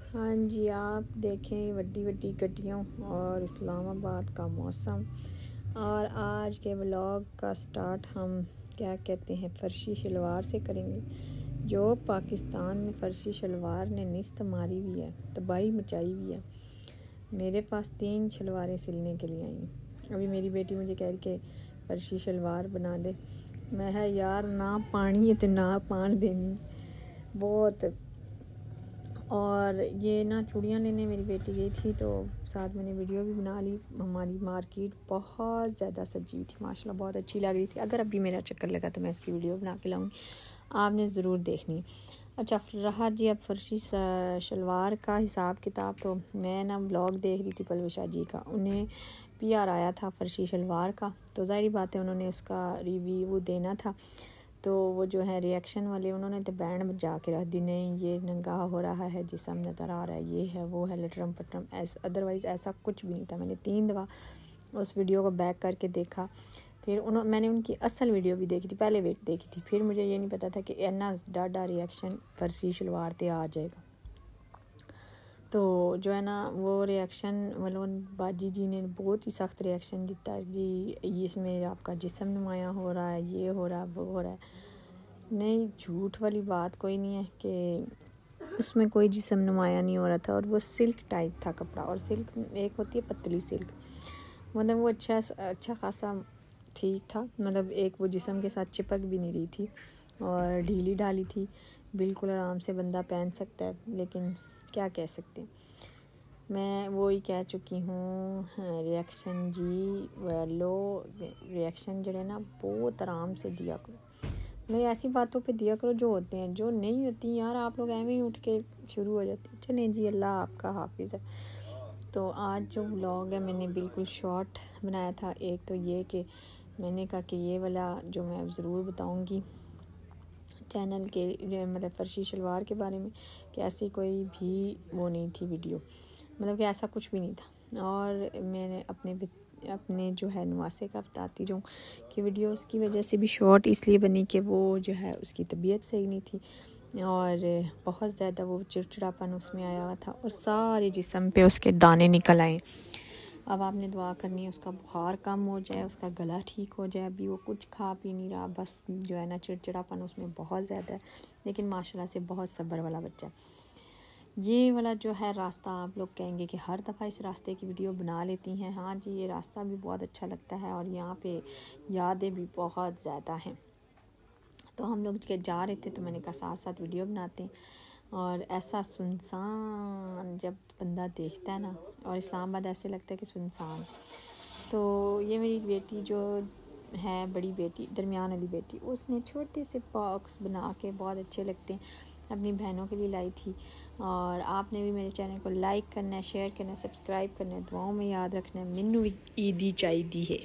हाँ जी, आप देखें वड्डी वड्डी गड्डियों और इस्लामाबाद का मौसम। और आज के व्लॉग का स्टार्ट हम क्या कहते हैं फर्शी शलवार से करेंगे। जो पाकिस्तान में फर्शी शलवार ने निस्त मारी हुई है, तबाही मचाई हुई है। मेरे पास 3 शलवारें सिलने के लिए आई। अभी मेरी बेटी मुझे कह रही कि फर्शी शलवार बना दे। मैं है यार ना पानी है तो ना पान देनी बहुत। और ये ना चूड़ियाँ लेने मेरी बेटी गई थी, तो साथ मैंने वीडियो भी बना ली। हमारी मार्केट बहुत ज़्यादा सजी हुई थी, माशाल्लाह बहुत अच्छी लग रही थी। अगर अभी मेरा चक्कर लगा तो मैं इसकी वीडियो बना के लाऊंगी, आपने ज़रूर देखनी है। अच्छा रहा जी अब फर्शी शलवार का हिसाब किताब। तो मैं ना ब्लॉग देख रही थी पलविशा जी का, उन्हें PR आया था फर्शी शलवार का, तो ज़ाहिर बात है उन्होंने उसका रिव्यू देना था। तो वो जो है रिएक्शन वाले, उन्होंने तो बैंड बजा के रख दी, नहीं ये नंगा हो रहा है, जिसम नज़र आ रहा है, ये है वो है, लटरम पटरम। ऐसा अदरवाइज़ ऐसा कुछ भी नहीं था। मैंने 3 दफ़ा उस वीडियो को बैक करके देखा, फिर मैंने उनकी असल वीडियो भी देखी थी, पहले वेट देखी थी। फिर मुझे ये नहीं पता था कि इतना डाडा रिएक्शन फर्शी शलवार पे आ जाएगा। तो जो है ना वो रिएक्शन वलोन बाजी जी ने बहुत ही सख्त रिएक्शन दिता जी, इसमें आपका जिस्म नुमाया हो रहा है, ये हो रहा है, वो हो रहा है। नहीं, झूठ वाली बात कोई नहीं है कि उसमें कोई जिस्म नुमाया नहीं हो रहा था। और वो सिल्क टाइप था कपड़ा, और सिल्क एक होती है पतली सिल्क, मतलब वो अच्छा खासा ठीक था। मतलब एक वो जिस्म के साथ चिपक भी नहीं रही थी और ढीली ढाली थी, बिल्कुल आराम से बंदा पहन सकता है। लेकिन क्या कह सकते हैं, मैं वो ही कह चुकी हूँ। रिएक्शन जी लो रिएक्शन जड़े ना बहुत आराम से दिया करो, नहीं ऐसी बातों पे दिया करो जो होते हैं, जो नहीं होती यार आप लोग ऐਵੇਂ ही उठ के शुरू हो जाते हैं। चलें जी, अल्लाह आपका हाफिज़ है। तो आज जो व्लॉग है मैंने बिल्कुल शॉर्ट बनाया था। एक तो ये कि मैंने कहा कि ये वाला जो मैं ज़रूर बताऊंगी चैनल के मतलब फर्शी शलवार के बारे में, कि ऐसी कोई भी वो नहीं थी वीडियो, मतलब कि ऐसा कुछ भी नहीं था। और मैंने अपने जो है नवासे का बताती रहूँ कि वीडियो उसकी वजह से भी शॉर्ट इसलिए बनी कि वो जो है उसकी तबीयत सही नहीं थी और बहुत ज़्यादा वो चिड़चिड़ापन उसमें आया हुआ था और सारे जिस्म पे उसके दाने निकल आए। अब आपने दुआ करनी है उसका बुखार कम हो जाए, उसका गला ठीक हो जाए। अभी वो कुछ खा पी नहीं रहा, बस जो है ना चिड़चिड़ापन उसमें बहुत ज़्यादा है, लेकिन माशाल्लाह से बहुत सब्र वाला बच्चा है। ये वाला जो है रास्ता आप लोग कहेंगे कि हर दफ़ा इस रास्ते की वीडियो बना लेती हैं। हाँ जी, ये रास्ता भी बहुत अच्छा लगता है और यहाँ पे यादें भी बहुत ज़्यादा हैं। तो हम लोग जा रहे थे, तो मैंने कहा साथ साथ वीडियो बनाते हैं। और ऐसा सुनसान जब बंदा देखता है ना, और इस्लामाबाद ऐसे लगता है कि सुनसान। तो ये मेरी बेटी जो है, बड़ी बेटी, दरमियान वाली बेटी, उसने छोटे से बॉक्स बना के बहुत अच्छे लगते हैं, अपनी बहनों के लिए लाई थी। और आपने भी मेरे चैनल को लाइक करना है, शेयर करना है, सब्सक्राइब करना है, दुआओं में याद रखना है। मैनू भी ईदी चाहिदी है।